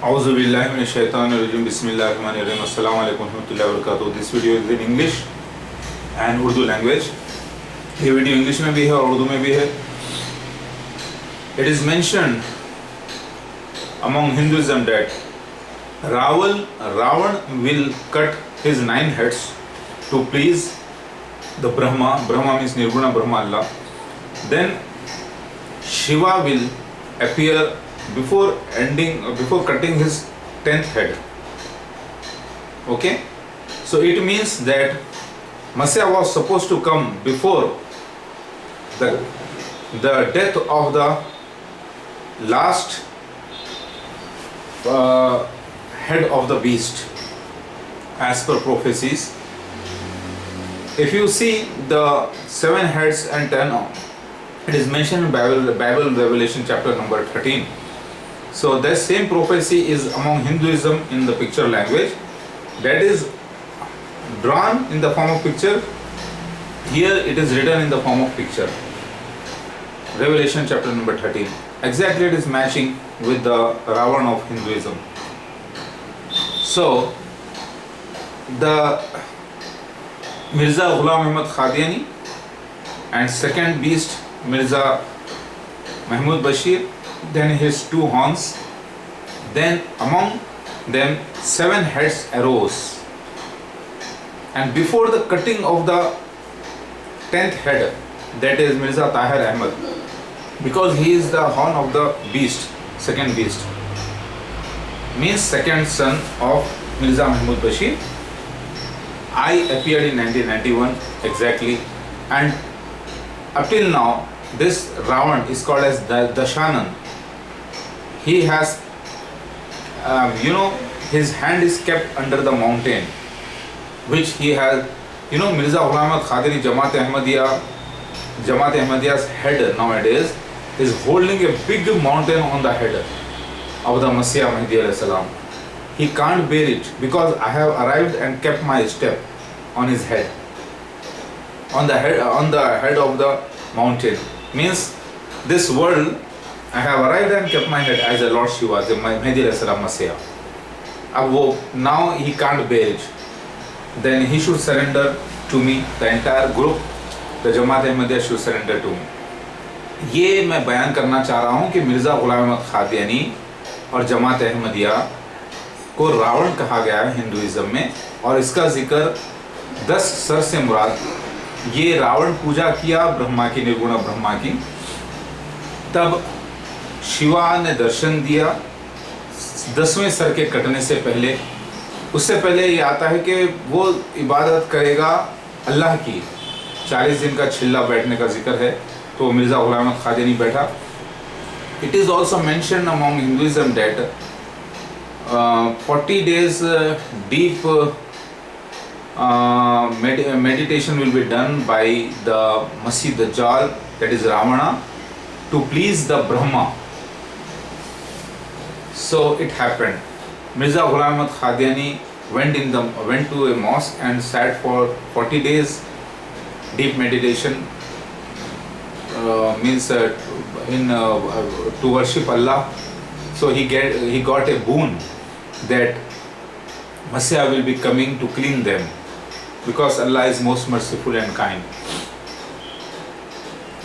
Auzu billahi minash shaitanir rajim. Bismillahirrahmanirrahim. Assalamu alaikum warahmatullahi wabarakatuh. This video is in English and Urdu language. ये video English में भी है और उर्दू में भी है. It is mentioned among Hinduism that Ravan will cut his 9 heads to please the Brahma. Brahma means Nirguna Brahma, Allah. Then Shiva will appear before cutting his 10th head. Okay, so it means that Masya was supposed to come before the death of the last head of the beast, as per prophecies. If you see the 7 heads and 10, it is mentioned in Bible Revelation chapter number 13. So that same prophecy is among Hinduism in the picture language. That is drawn in the form of picture. Here it is written in the form of picture. Revelation chapter number 13. Exactly it is matching with the Ravan of Hinduism. So the Mirza Ghulam Ahmad Qadiani and second beast Mirza Mahmud Bashir, then his 2 horns, then among them 7 heads arose, and before the cutting of the 10th head, that is Mirza Tahir Ahmad, because he is the horn of the beast, second beast, means second son of Mirza Mahmud Bashir. I appeared in 1991 exactly, and up till now this Ravan is called as Dashanan. He has, his hand is kept under the mountain, which he has, Mirza Ghulam Ahmad Qadiani Jamaat Ahmadiyya's head nowadays is holding a big mountain on the head of the Masih Mahdi alayhi salam. He can't bear it because I have arrived and kept my step on his head, on the head of the mountain. Means this world, I have arrived and kept my head as a Lord Shiva, the Mahdi alayhi salam Masih. Now he can't bear it. Then he should surrender to me. The entire group, the Jamaat Ahmadiyya should surrender to me. ये मैं बयान करना चाह रहा हूँ कि मिर्ज़ा ग़ुलाम अहमद क़ादियानी और जमात अहमदिया को रावण कहा गया है हिंदुइज्म में, और इसका जिक्र 10 सर से मुराद, ये रावण पूजा किया ब्रह्मा की, निर्गुण ब्रह्मा की, तब शिवा ने दर्शन दिया 10वें सर के कटने से पहले. उससे पहले ये आता है कि वो इबादत करेगा अल्लाह की. 40 दिन का छिल्ला बैठने का जिक्र है, तो मिर्ज़ा ग़ुलाम अहमद क़ादियानी बैठा. It is also mention among Hinduism that 40 days deep meditation will be done by the Masih Dajjal, that is Ravana, to please the Brahma. So it happened. Mirza Ghulam Ahmad Qadiani went to a mosque and sat for 40 days deep meditation, means to worship Allah. So he got a boon that Masih will be coming to clean them, because Allah is most merciful and kind.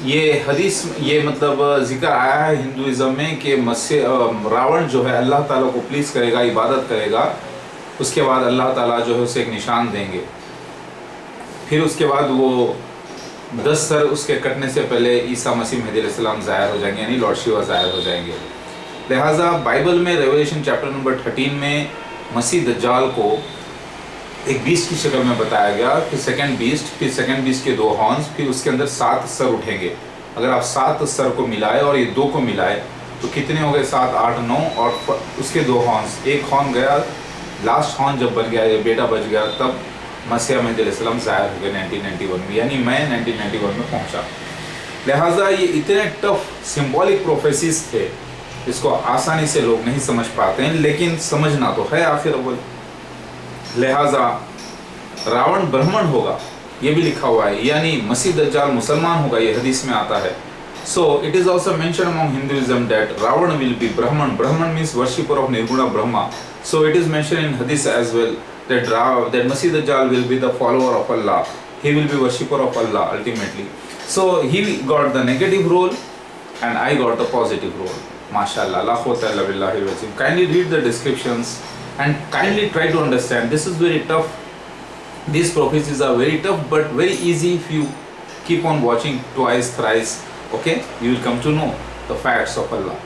ये हदीस, ये मतलब जिक्र आया है Hinduism में कि रावण जो है अल्लाह ताला को प्लीज़ करेगा, इबादत करेगा, उसके बाद अल्लाह ताला जो है उसे एक निशान देंगे. फिर उसके बाद वो 10 सर उसके कटने से पहले ईसा मसीह महदी अलैहिस्सलाम ज़ाहिर हो जाएंगे, यानी लॉर्ड शिवा ज़ाहिर हो जाएंगे. लिहाजा बाइबल में रेवलेशन चैप्टर नंबर 13 में मसीह दज्जाल को एक बीस्ट की शक्ल में बताया गया कि सेकंड बीस्ट, फिर सेकंड बीस्ट के 2 हॉर्न्स, फिर उसके अंदर 7 सर उठेंगे. अगर आप 7 सर को मिलाए और ये 2 को मिलाए तो कितने हो गए? 7, 8, 9, और उसके 2 हॉर्न्स. एक हॉर्न गया, लास्ट हॉर्न जब बन गया, ये बेटा बच गया, तब मसीह महदी अलैहिस्सलाम ज़ाहिर हो गए 1991 में, यानी मैं 1991 में पहुँचा. लिहाजा ये इतने टफ सिम्बॉलिक प्रोफेसीज थे, इसको आसानी से लोग नहीं समझ पाते हैं, लेकिन समझना तो है आखिर अव्वल. लिहाजा रावण ब्राह्मण होगा, ये भी लिखा हुआ है, यानी मसीह दज्जाल मुसलमान होगा, ये हदीस में आता है. So it is also mentioned among Hinduism that Ravana will be Brahman. Brahman means worshipper of Nirguna Brahma. So it is mentioned in Hadith as well that that Masih Dajjal will be the follower of Allah. He will be worshipper of Allah ultimately. So he got the negative role and I got the positive role. MashaAllah. La quwwata illa billahi al-azim. Kindly read the descriptions and kindly try to understand. This is very tough. These prophecies are very tough but very easy if you keep on watching twice, thrice. Okay, you will come to know the facts of Allah.